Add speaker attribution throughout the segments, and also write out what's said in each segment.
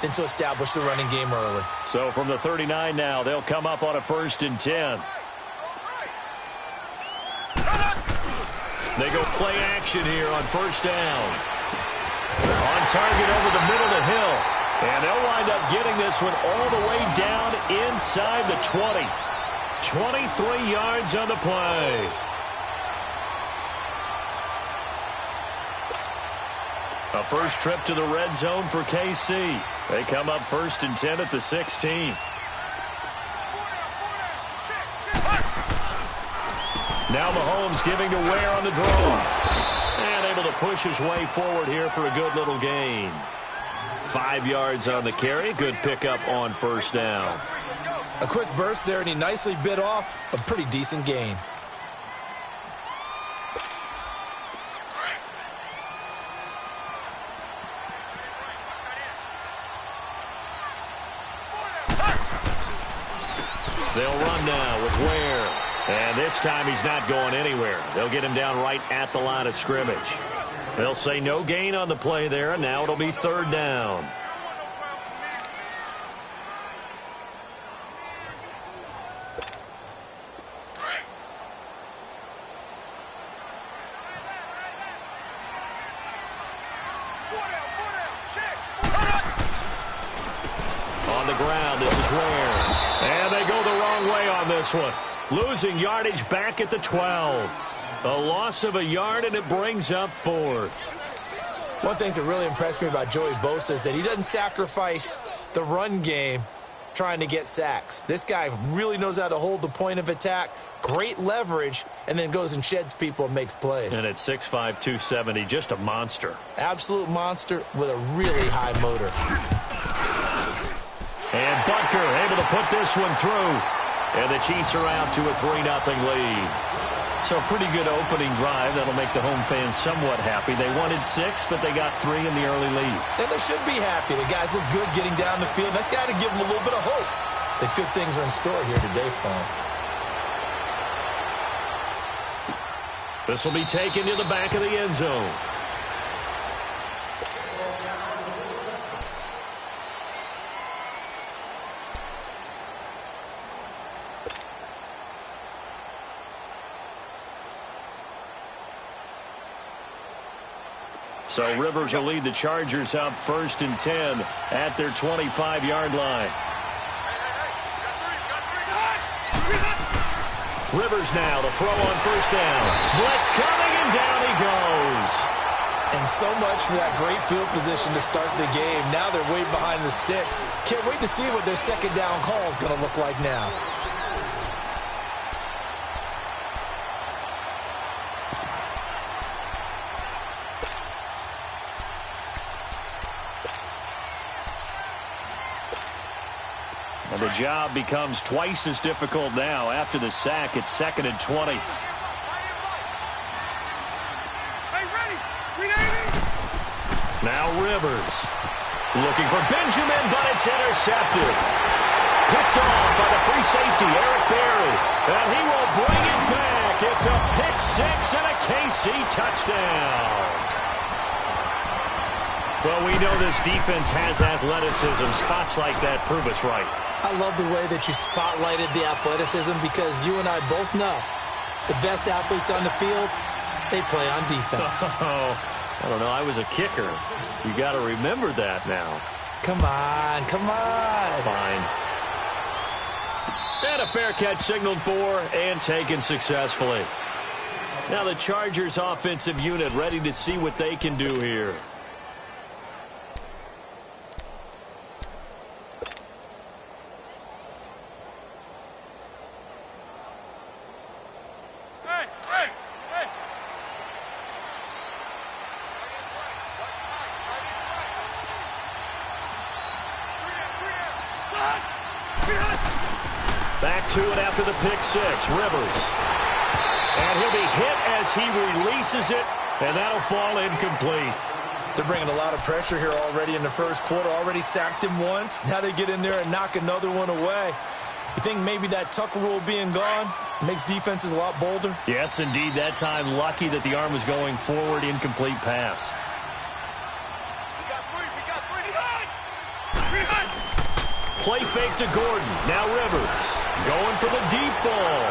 Speaker 1: than to establish the running game early.
Speaker 2: So from the 39 now, they'll come up on a 1st and 10. They go play action here on 1st down. On target over the middle to Hill. And they'll wind up getting this one all the way down inside the 20. 23 yards on the play. A first trip to the red zone for KC. They come up 1st and 10 at the 16. Now Mahomes giving to Ware on the draw. And able to push his way forward here for a good little gain. 5 yards on the carry. Good pickup on 1st down.
Speaker 1: A quick burst there, and he nicely bit off a pretty decent gain.
Speaker 2: They'll run now with Ware. And this time he's not going anywhere. They'll get him down right at the line of scrimmage. They'll say no gain on the play there, and now it'll be 3rd down. On the ground, this is Ware. And they go the wrong way on this one. Losing yardage back at the 12. A loss of a yard, and it brings up 4th.
Speaker 1: One thing that really impressed me about Joey Bosa is that he doesn't sacrifice the run game trying to get sacks. This guy really knows how to hold the point of attack, great leverage, and then goes and sheds people and makes plays.
Speaker 2: And at 6'5", 270, just a monster.
Speaker 1: Absolute monster with a really high motor.
Speaker 2: And Butker able to put this one through. And the Chiefs are out to a 3-0 lead. So a pretty good opening drive. That'll make the home fans somewhat happy. They wanted 6, but they got 3 in the early lead.
Speaker 1: And they should be happy. The guys look good getting down the field. That's got to give them a little bit of hope that good things are in store here today for them.
Speaker 2: This will be taken to the back of the end zone. So Rivers will lead the Chargers up 1st and 10 at their 25-yard line. Rivers now to throw on 1st down. Blitz coming, and down he goes.
Speaker 1: And so much for that great field position to start the game. Now they're way behind the sticks. Can't wait to see what their 2nd down call is going to look like now.
Speaker 2: And the job becomes twice as difficult now after the sack. It's 2nd and 20. Now Rivers looking for Benjamin, but it's intercepted. Picked off by the free safety, Eric Berry. And he will bring it back. It's a pick-6 and a KC touchdown. Well, we know this defense has athleticism. Spots like that prove us right.
Speaker 1: I love the way that you spotlighted the athleticism because you and I both know the best athletes on the field, they play on defense.
Speaker 2: Oh, I don't know. I was a kicker. You got to remember that now.
Speaker 1: Come on, come on.
Speaker 2: Fine. And a fair catch signaled for and taken successfully. Now the Chargers offensive unit ready to see what they can do here. Back to it after the pick-6, Rivers. And he'll be hit as he releases it, and that'll fall incomplete.
Speaker 1: They're bringing a lot of pressure here already in the first quarter. Already sacked him once. Now they get in there and knock another one away. You think maybe that Tucker rule being gone makes defenses a lot bolder?
Speaker 2: Yes, indeed. That time lucky that the arm was going forward, incomplete pass. play fake to Gordon. Now Rivers going for the deep ball.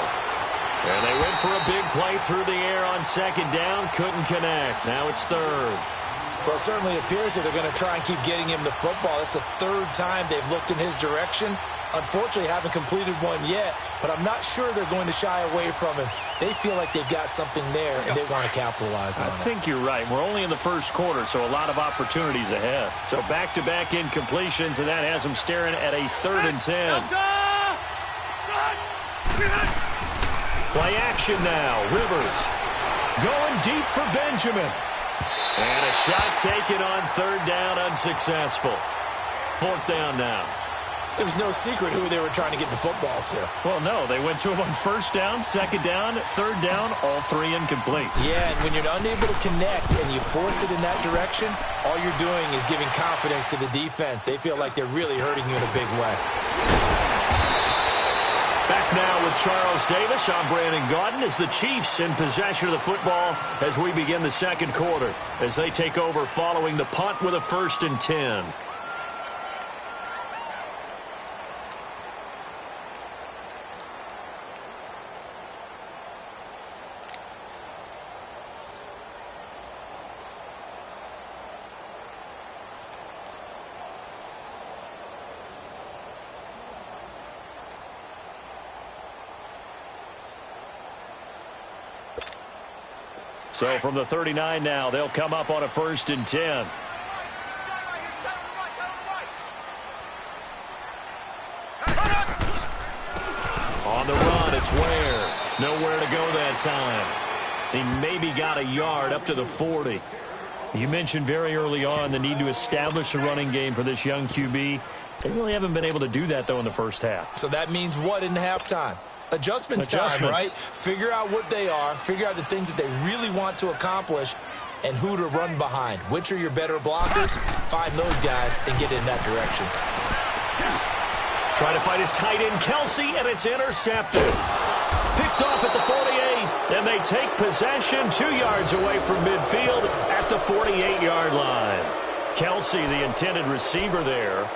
Speaker 2: And they went for a big play through the air on second down. Couldn't connect. Now it's third.
Speaker 1: Well, it certainly appears that they're going to try and keep getting him the football. That's the third time they've looked in his direction. Unfortunately, haven't completed one yet, but I'm not sure they're going to shy away from him. They feel like they've got something there, and they want to capitalize on it.
Speaker 2: I think you're right. We're only in the first quarter, so a lot of opportunities ahead. So back-to-back incompletions, and that has them staring at a 3rd and 10. Play action now. Rivers going deep for Benjamin. And a shot taken on 3rd down, unsuccessful. 4th down now.
Speaker 1: It was no secret who they were trying to get the football to.
Speaker 2: Well, no. They went to him on 1st down, 2nd down, 3rd down, all 3 incomplete.
Speaker 1: Yeah, and when you're unable to connect and you force it in that direction, all you're doing is giving confidence to the defense. They feel like they're really hurting you in a big way.
Speaker 2: Back now with Charles Davis. I'm Brandon Gaudin as the Chiefs in possession of the football as we begin the second quarter, as they take over following the punt with a 1st and 10. So from the 39 now, they'll come up on a 1st and 10. On the run, it's Ware. Nowhere to go that time. He maybe got a yard up to the 40. You mentioned very early on the need to establish a running game for this young QB. They really haven't been able to do that, though, in the first half.
Speaker 1: So that means what in halftime? Adjustments time, right? Figure out what they are, figure out the things that they really want to accomplish, and who to run behind. Which are your better blockers? Find those guys and get in that direction.
Speaker 2: Trying to fight his tight end, Kelsey, and it's intercepted. Picked off at the 48, and they take possession 2 yards away from midfield at the 48-yard line. Kelsey, the intended receiver there.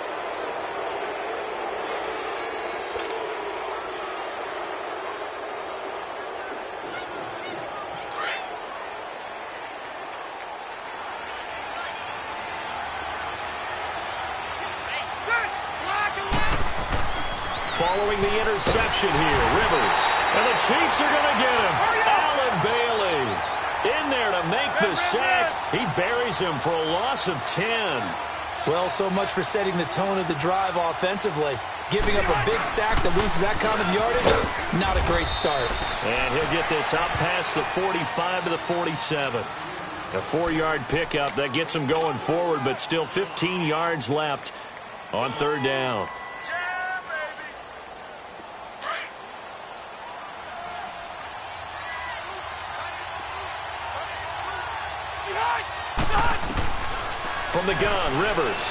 Speaker 2: Following the interception here, Rivers. And the Chiefs are going to get him. Allen Bailey in there to make the sack. He buries him for a loss of 10.
Speaker 1: Well, so much for setting the tone of the drive offensively. Giving up a big sack that loses that kind of yardage, not a great start.
Speaker 2: And he'll get this out past the 45 to the 47. A 4-yard pickup that gets him going forward, but still 15 yards left on 3rd down. From the gun, Rivers.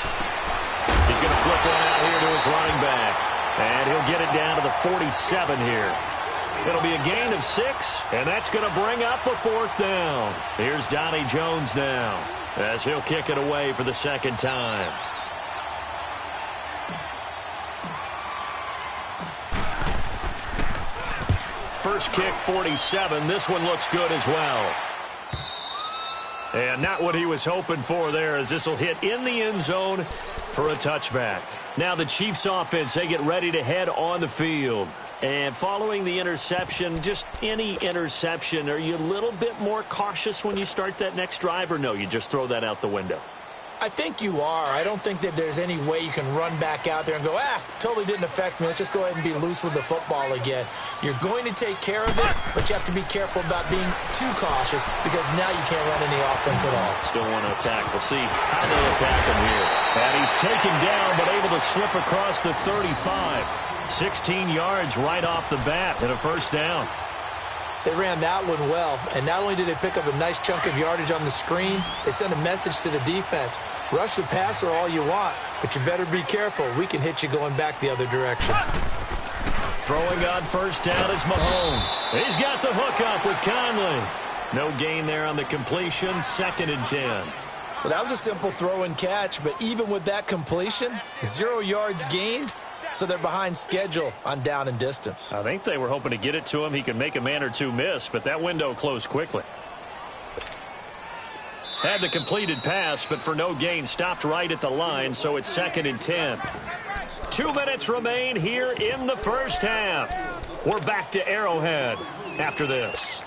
Speaker 2: He's going to flip one out here to his running back. And he'll get it down to the 47 here. It'll be a gain of 6, and that's going to bring up a 4th down. Here's Donnie Jones now, as he'll kick it away for the 2nd time. First kick, 47. This one looks good as well. And not what he was hoping for there, as this will hit in the end zone for a touchback. Now the Chiefs offense, they get ready to head on the field. And following the interception, just any interception, are you a little bit more cautious when you start that next drive, or no, you just throw that out the window?
Speaker 1: I think you are. I don't think that there's any way you can run back out there and go, totally didn't affect me. Let's just go ahead and be loose with the football again. You're going to take care of it, but you have to be careful about being too cautious, because now you can't run any offense at all.
Speaker 2: Still want to attack. We'll see how they attack him here. And he's taken down, but able to slip across the 35. 16 yards right off the bat and a 1st down.
Speaker 1: They ran that one well, and not only did they pick up a nice chunk of yardage on the screen, they sent a message to the defense. Rush the passer all you want, but you better be careful. We can hit you going back the other direction.
Speaker 2: Throwing on 1st down is Mahomes. He's got the hook up with Conley. No gain there on the completion, 2nd and 10.
Speaker 1: Well, that was a simple throw and catch, but even with that completion, 0 yards gained, so they're behind schedule on down and distance.
Speaker 2: I think they were hoping to get it to him. He could make a man or two miss, but that window closed quickly. Had the completed pass, but for no gain, stopped right at the line, so it's 2nd and 10. 2 minutes remain here in the first half. We're back to Arrowhead after this.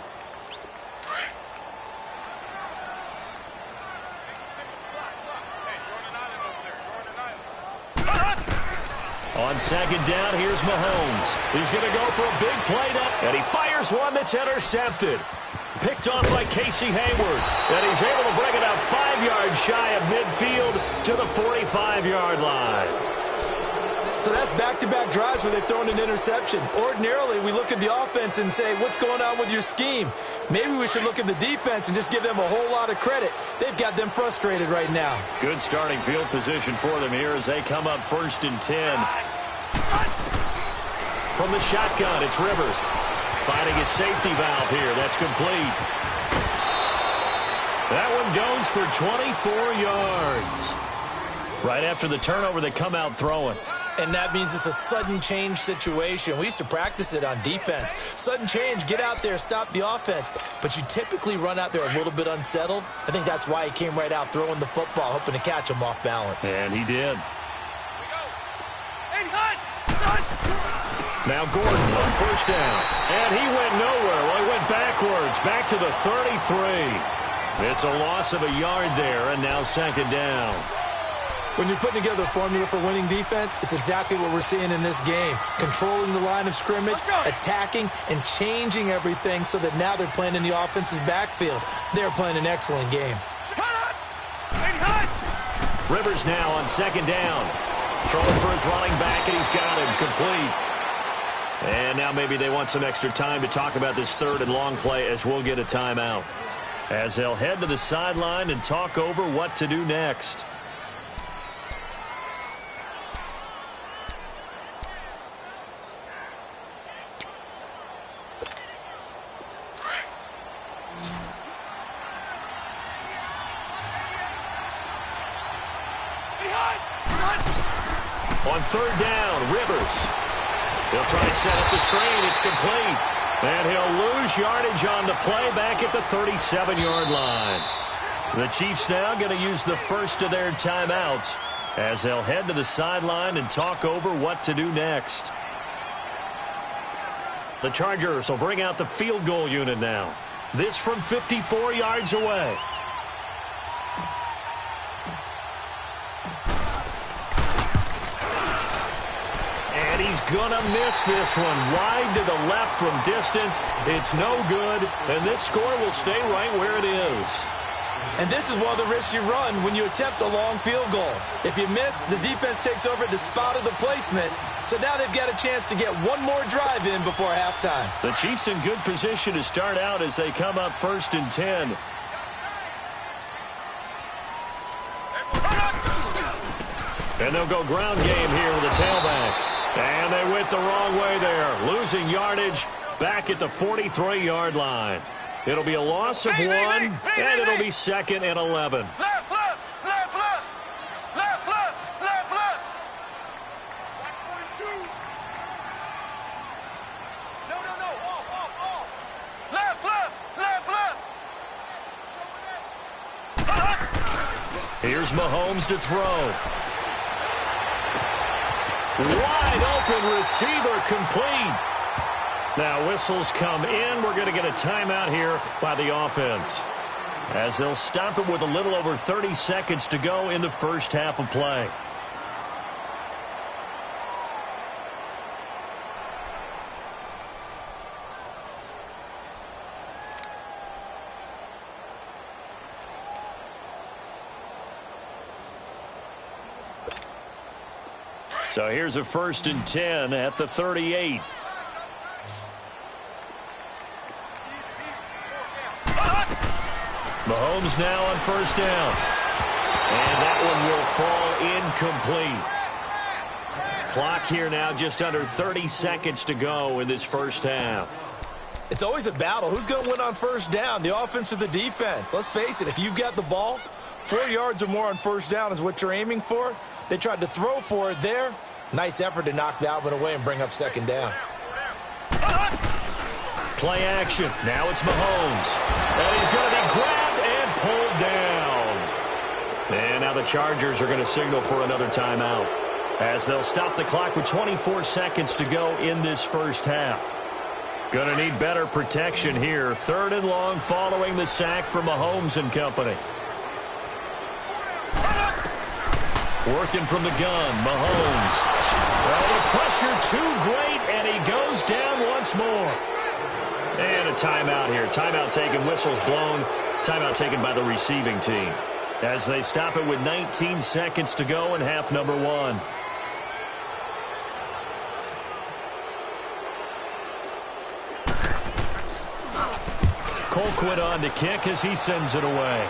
Speaker 2: On 2nd down, here's Mahomes. He's going to go for a big play, and he fires one that's intercepted. Picked off by Casey Hayward, and he's able to bring it out 5 yards shy of midfield to the 45-yard line.
Speaker 1: So that's back-to-back drives where they've thrown an interception. Ordinarily, we look at the offense and say, what's going on with your scheme? Maybe we should look at the defense and just give them a whole lot of credit. They've got them frustrated right now.
Speaker 2: Good starting field position for them here as they come up 1st and 10. From the shotgun, it's Rivers. Finding his safety valve here. That's complete. That one goes for 24 yards. Right after the turnover, they come out throwing.
Speaker 1: And that means it's a sudden change situation. We used to practice it on defense. Sudden change, get out there, stop the offense. But you typically run out there a little bit unsettled. I think that's why he came right out throwing the football, hoping to catch him off balance.
Speaker 2: And he did. Now Gordon on 1st down. And he went nowhere. Well, he went backwards, back to the 33. It's a loss of a yard there, and now 2nd down.
Speaker 1: When you're putting together a formula for winning defense, it's exactly what we're seeing in this game. Controlling the line of scrimmage, attacking, and changing everything so that now they're playing in the offense's backfield. They're playing an excellent game.
Speaker 2: Rivers now on 2nd down. Throwing for his running back, and he's got him complete. And now maybe they want some extra time to talk about this 3rd and long play as we'll get a timeout. As they'll head to the sideline and talk over what to do next. On 3rd down, Rivers. He'll try and set up the screen. It's complete. And he'll lose yardage on the play back at the 37-yard line. The Chiefs now going to use the first of their timeouts as they'll head to the sideline and talk over what to do next. The Chargers will bring out the field goal unit now. This from 54 yards away. He's gonna miss this one. Wide to the left from distance. It's no good, and this score will stay right where it is.
Speaker 1: And this is one of the risks you run when you attempt a long field goal. If you miss, the defense takes over at the spot of the placement. So now they've got a chance to get one more drive in before halftime.
Speaker 2: The Chiefs in good position to start out as they come up 1st and 10. And they'll go ground game here with a tailback. And they went the wrong way there, losing yardage back at the 43-yard line. It'll be a loss of 1, and it'll be 2nd and 11. Here's Mahomes to throw. Wide open receiver complete. Now whistles come in. We're going to get a timeout here by the offense as they'll stop it with a little over 30 seconds to go in the first half of play. So here's a 1st and 10 at the 38. Mahomes now on 1st down. And that one will fall incomplete. Clock here now just under 30 seconds to go in this first half.
Speaker 1: It's always a battle. Who's going to win on 1st down, the offense or the defense? Let's face it, if you've got the ball, 4 yards or more on 1st down is what you're aiming for. They tried to throw for it there. Nice effort to knock that one away and bring up second down.
Speaker 2: Play action. Now it's Mahomes. And he's going to be grabbed and pulled down. And now the Chargers are going to signal for another timeout, as they'll stop the clock with 24 seconds to go in this first half. Going to need better protection here. 3rd and long following the sack from Mahomes and company. Working from the gun, Mahomes. Well, the pressure too great, and he goes down once more. And a timeout here. Timeout taken, whistles blown. Timeout taken by the receiving team, as they stop it with 19 seconds to go in half number 1. Colquitt on to kick as he sends it away.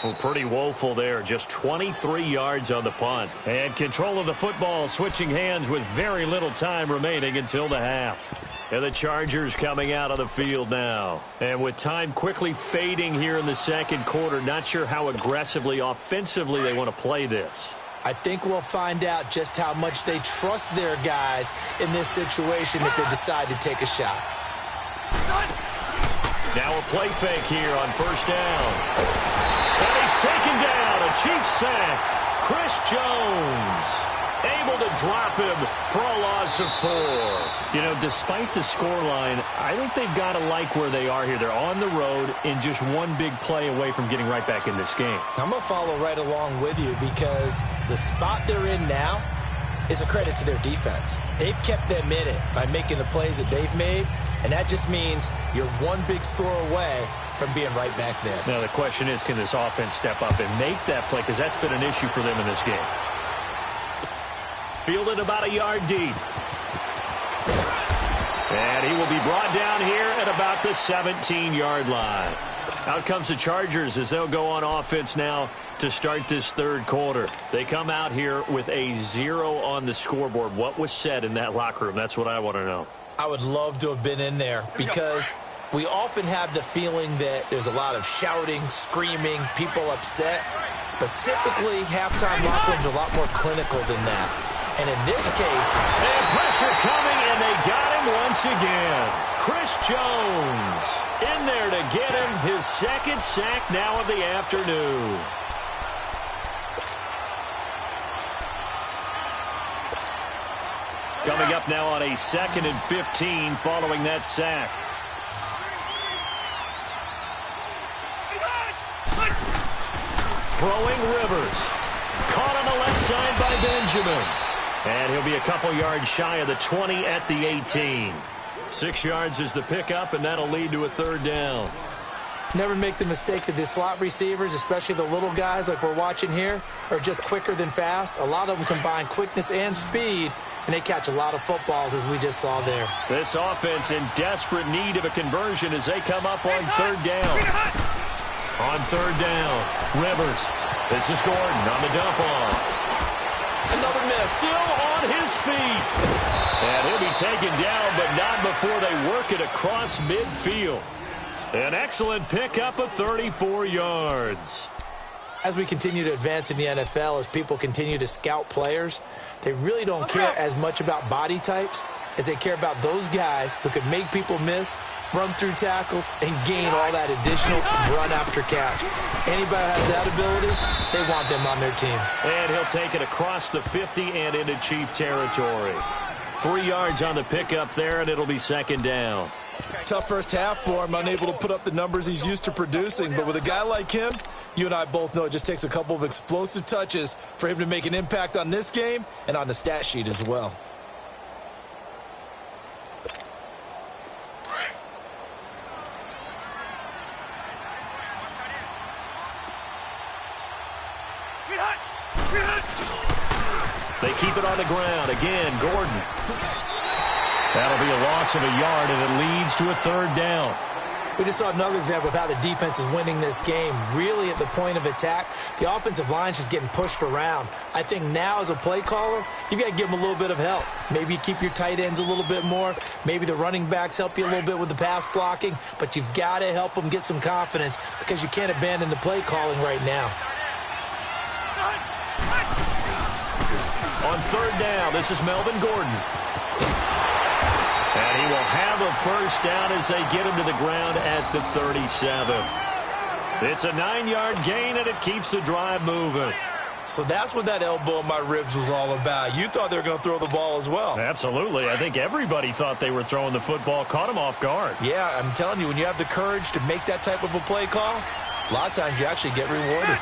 Speaker 2: Well, pretty woeful there. Just 23 yards on the punt. And control of the football switching hands with very little time remaining until the half. And the Chargers coming out on the field now. And with time quickly fading here in the second quarter, not sure how aggressively, offensively they want to play this.
Speaker 1: I think we'll find out just how much they trust their guys in this situation if they decide to take a shot.
Speaker 2: Now a play fake here on first down. And he's taken down. A Cheifs sack. Chris Jones able to drop him for a loss of 4. You know, despite the scoreline, I think they've got to like where they are here. They're on the road and just one big play away from getting right back in this game.
Speaker 1: I'm going to follow right along with you, because the spot they're in now is a credit to their defense. They've kept them in it by making the plays that they've made, and that just means you're one big score away from being right back there.
Speaker 2: Now the question is, can this offense step up and make that play, because that's been an issue for them in this game. Fielded about a yard deep. And he will be brought down here at about the 17-yard line. Out comes the Chargers as they'll go on offense now to start this third quarter. They come out here with a 0 on the scoreboard. What was said in that locker room? That's what I want to know.
Speaker 1: I would love to have been in there, because we often have the feeling that there's a lot of shouting, screaming, people upset. But typically, halftime locker rooms are a lot more clinical than that. And in this case,
Speaker 2: and pressure coming, and they got him once again. Chris Jones in there to get him his second sack now of the afternoon. Coming up now on a 2nd and 15 following that sack. Throwing Rivers. Caught on the left side by Benjamin. And he'll be a couple yards shy of the 20 at the 18. 6 yards is the pickup, and that'll lead to a 3rd down.
Speaker 1: Never make the mistake that the slot receivers, especially the little guys like we're watching here, are just quicker than fast. A lot of them combine quickness and speed, and they catch a lot of footballs, as we just saw there.
Speaker 2: This offense in desperate need of a conversion as they come up on 3rd down. On 3rd down, Rivers. This is Gordon on the dump off.
Speaker 1: Another miss.
Speaker 2: Still on his feet. And he'll be taken down, but not before they work it across midfield. An excellent pickup of 34 yards.
Speaker 1: As we continue to advance in the NFL, as people continue to scout players, they really don't care as much about body types as they care about those guys who can make people miss, run through tackles, and gain all that additional run after catch. Anybody that has that ability, they want them on their team.
Speaker 2: And he'll take it across the 50 and into Chief territory. 3 yards on the pickup there, and it'll be 2nd down.
Speaker 1: Tough first half for him, unable to put up the numbers he's used to producing. But with a guy like him, you and I both know it just takes a couple of explosive touches for him to make an impact on this game and on the stat sheet as well.
Speaker 2: They keep it on the ground. Again, Gordon. That'll be a loss of a yard, and it leads to a 3rd down.
Speaker 1: We just saw another example of how the defense is winning this game. Really at the point of attack, the offensive line's just getting pushed around. I think now as a play caller, you've got to give them a little bit of help. Maybe you keep your tight ends a little bit more. Maybe the running backs help you a little bit with the pass blocking. But you've got to help them get some confidence, because you can't abandon the play calling right now.
Speaker 2: On third down, this is Melvin Gordon. And he will have a first down as they get him to the ground at the 37. It's a 9-yard gain, and it keeps the drive moving.
Speaker 1: So that's what that elbow in my ribs was all about. You thought they were going to throw the ball as well.
Speaker 2: Absolutely. I think everybody thought they were throwing the football, caught him off guard.
Speaker 1: Yeah, I'm telling you, when you have the courage to make that type of a play call, a lot of times you actually get rewarded.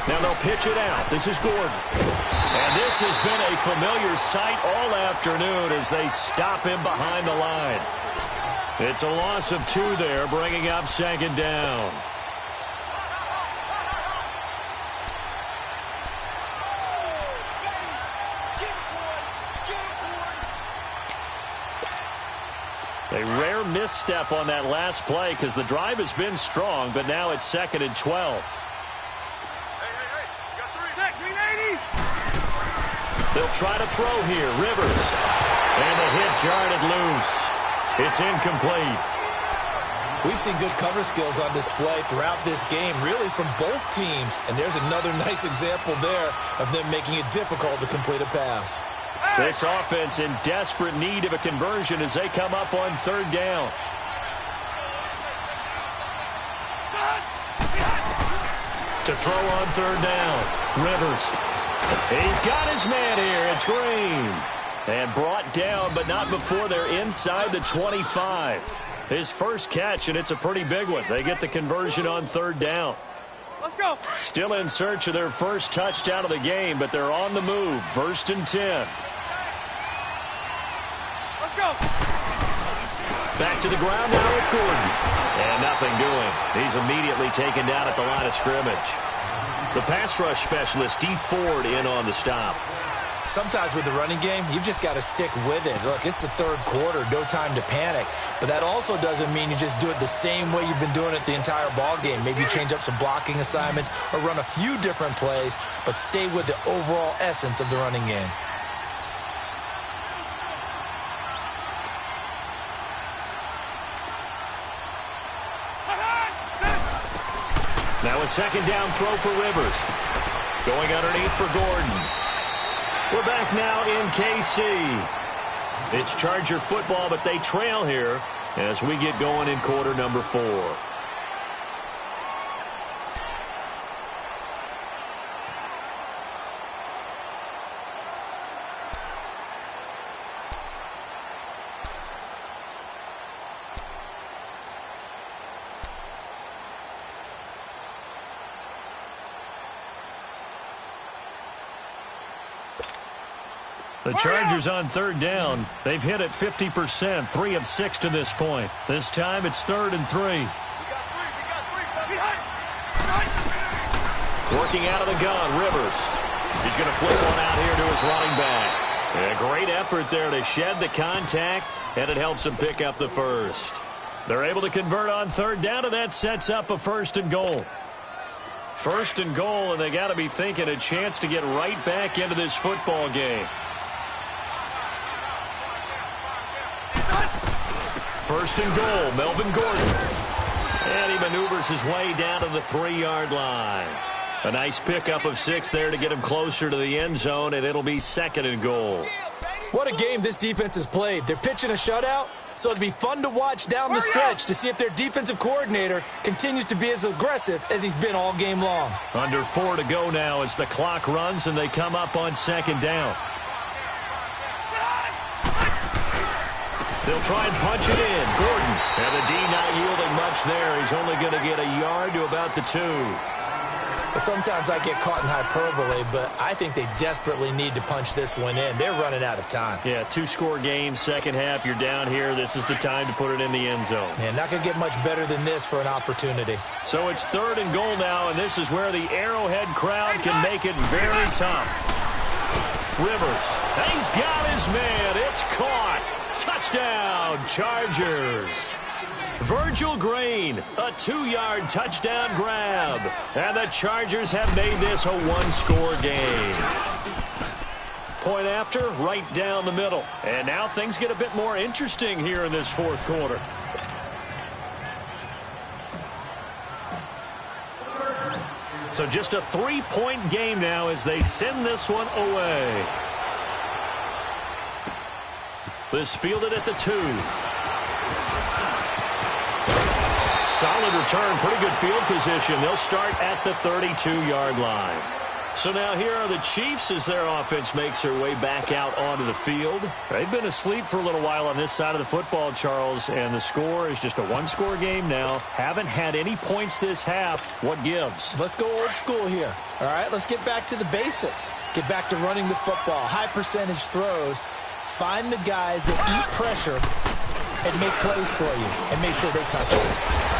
Speaker 2: Now they'll pitch it out. This is Gordon. And this has been a familiar sight all afternoon as they stop him behind the line. It's a loss of 2 there, bringing up second down. A rare misstep on that last play because the drive has been strong, but now it's 2nd and 12. They'll try to throw here. Rivers. And the hit jarred it loose. It's incomplete.
Speaker 1: We've seen good cover skills on display throughout this game, really from both teams. And there's another nice example there of them making it difficult to complete a pass.
Speaker 2: This offense in desperate need of a conversion as they come up on third down. To throw on third down. Rivers. He's got his man here. It's Green. And brought down, but not before they're inside the 25. His first catch, and it's a pretty big one. They get the conversion on third down.
Speaker 3: Let's go.
Speaker 2: Still in search of their first touchdown of the game, but they're on the move. 1st and 10.
Speaker 3: Let's go.
Speaker 2: Back to the ground now with Gordon. And nothing doing. He's immediately taken down at the line of scrimmage. The pass rush specialist, D. Ford, in on the stop.
Speaker 1: Sometimes with the running game, you've just got to stick with it. Look, it's the third quarter, no time to panic. But that also doesn't mean you just do it the same way you've been doing it the entire ball game. Maybe change up some blocking assignments or run a few different plays, but stay with the overall essence of the running game.
Speaker 2: Now a second down throw for Rivers. Going underneath for Gordon. We're back now in KC. It's Charger football, but they trail here as we get going in quarter number 4. The Chargers on third down. They've hit it 50%, 3 of 6 to this point. This time it's 3rd and 3. Working out of the gun, Rivers. He's going to flip one out here to his running back. And a great effort there to shed the contact, and it helps him pick up the first. They're able to convert on third down, and that sets up a 1st and goal. 1st and goal, and they got to be thinking a chance to get right back into this football game. 1st and goal, Melvin Gordon. And he maneuvers his way down to the 3-yard line. A nice pickup of 6 there to get him closer to the end zone, and it'll be 2nd and goal.
Speaker 1: What a game this defense has played. They're pitching a shutout, so it'd be fun to watch down the stretch to see if their defensive coordinator continues to be as aggressive as he's been all game long.
Speaker 2: Under 4 to go now as the clock runs and they come up on 2nd down. They'll try and punch it in. Gordon. And the D not yielding much there. He's only going to get a yard to about the 2.
Speaker 1: Sometimes I get caught in hyperbole, but I think they desperately need to punch this one in. They're running out of time.
Speaker 2: Yeah, 2-score game, second half. You're down here. This is the time to put it in the end zone.
Speaker 1: Man, not going to get much better than this for an opportunity.
Speaker 2: So it's 3rd and goal now, and this is where the Arrowhead crowd can make it very tough. Rivers. He's got his man. It's caught. Touchdown, Chargers. Virgil Green, a 2-yard touchdown grab. And the Chargers have made this a 1-score game. Point after, right down the middle. And now things get a bit more interesting here in this 4th quarter. So just a 3-point game now as they send this one away. This fielded at the 2. Solid return, pretty good field position. They'll start at the 32-yard line. So now here are the Chiefs as their offense makes their way back out onto the field. They've been asleep for a little while on this side of the football, Charles, and the score is just a one-score game now. Haven't had any points this half. What gives?
Speaker 1: Let's go old school here. All right, let's get back to the basics. Get back to running the football, high percentage throws. Find the guys that eat pressure and make plays for you and make sure they touch it.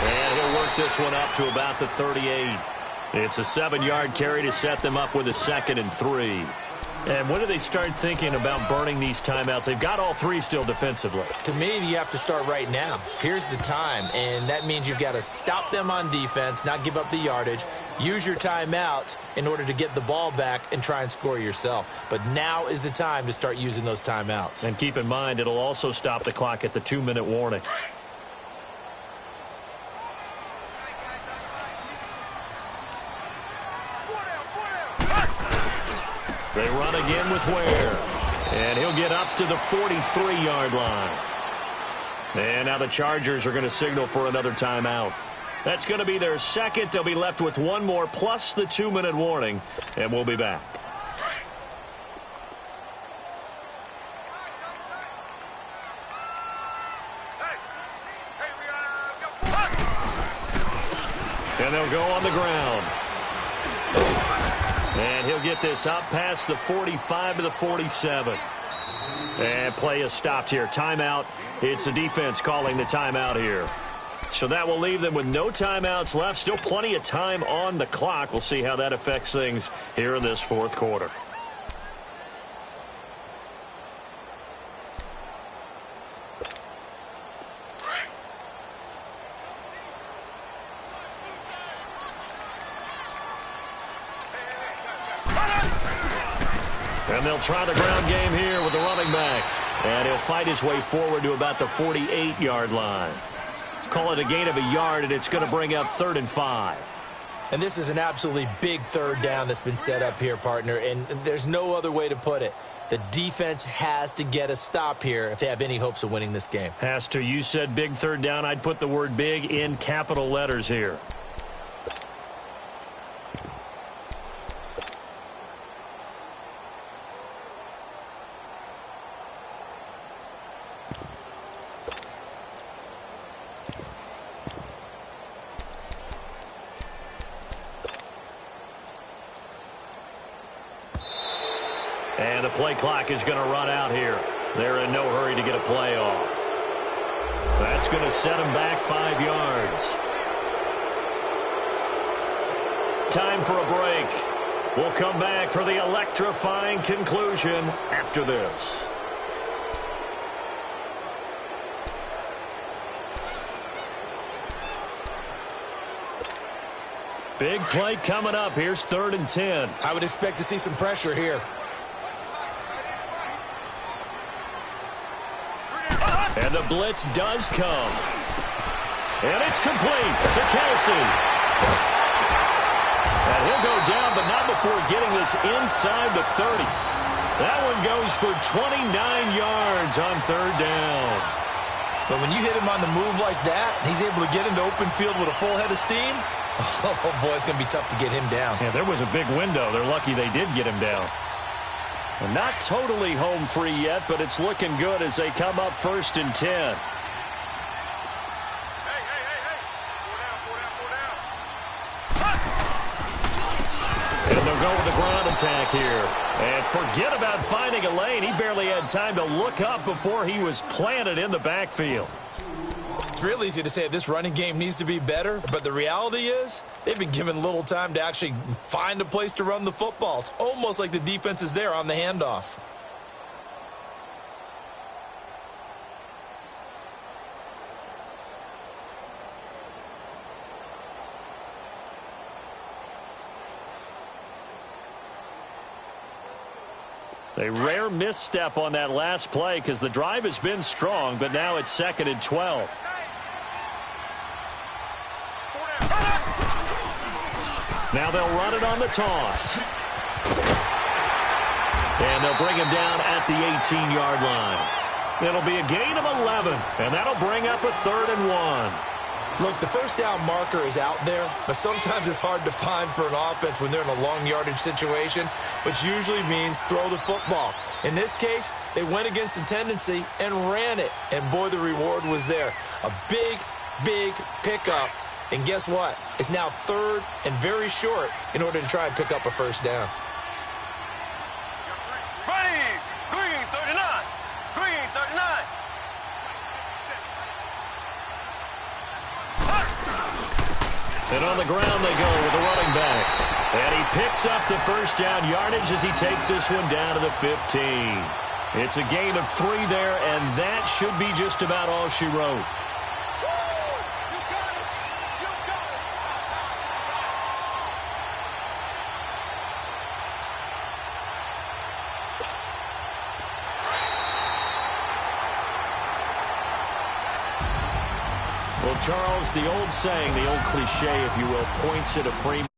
Speaker 2: And he'll work this one up to about the 38. It's a 7-yard carry to set them up with a 2nd and 3. And when do they start thinking about burning these timeouts? They've got all 3 still defensively.
Speaker 1: To me, you have to start right now. Here's the time, and that means you've got to stop them on defense, not give up the yardage, use your timeouts in order to get the ball back and try and score yourself. But now is the time to start using those timeouts.
Speaker 2: And keep in mind, it'll also stop the clock at the 2-minute warning. They run again with Ware. And he'll get up to the 43-yard line. And now the Chargers are going to signal for another timeout. That's going to be their 2nd. They'll be left with 1 more plus the 2-minute warning. And we'll be back. And they'll go on the ground. And he'll get this up past the 45 to the 47. And play is stopped here. Timeout. It's the defense calling the timeout here. So that will leave them with no timeouts left. Still plenty of time on the clock. We'll see how that affects things here in this 4th quarter. And they'll try the ground game here with the running back. And he'll fight his way forward to about the 48-yard line. Call it a gain of a yard, and it's going to bring up 3rd and 5.
Speaker 1: And this is an absolutely big 3rd down that's been set up here, partner. And there's no other way to put it. The defense has to get a stop here if they have any hopes of winning this game.
Speaker 2: Has to. You said big 3rd down. I'd put the word big in capital letters here. And the play clock is going to run out here. They're in no hurry to get a play off. That's going to set them back 5 yards. Time for a break. We'll come back for the electrifying conclusion after this. Big play coming up. Here's 3rd and 10.
Speaker 1: I would expect to see some pressure here.
Speaker 2: And the blitz does come. And it's complete to Kelsey. And he'll go down, but not before getting this inside the 30. That one goes for 29 yards on 3rd down.
Speaker 1: But when you hit him on the move like that, he's able to get into open field with a full head of steam. Oh, boy, it's going to be tough to get him down.
Speaker 2: Yeah, there was a big window. They're lucky they did get him down. Well, not totally home free yet, but it's looking good as they come up 1st and 10. And they'll go with the ground attack here. And forget about finding a lane. He barely had time to look up before he was planted in the backfield.
Speaker 1: It's real easy to say this running game needs to be better, but the reality is they've been given little time to actually find a place to run the football. It's almost like the defense is there on the handoff.
Speaker 2: A rare misstep on that last play because the drive has been strong, but now it's 2nd and 12. Now they'll run it on the toss. And they'll bring him down at the 18-yard line. It'll be a gain of 11, and that'll bring up a 3rd and 1.
Speaker 1: Look, the first down marker is out there, but sometimes it's hard to find for an offense when they're in a long yardage situation, which usually means throw the football. In this case, they went against the tendency and ran it, and boy, the reward was there. A big, big pickup, and guess what? It's now 3rd and very short in order to try and pick up a first down.
Speaker 2: And on the ground they go with the running back. And he picks up the first down yardage as he takes this one down to the 15. It's a gain of 3 there, and that should be just about all she wrote. Well, Charles, the old saying, the old cliche, if you will, points at a premium.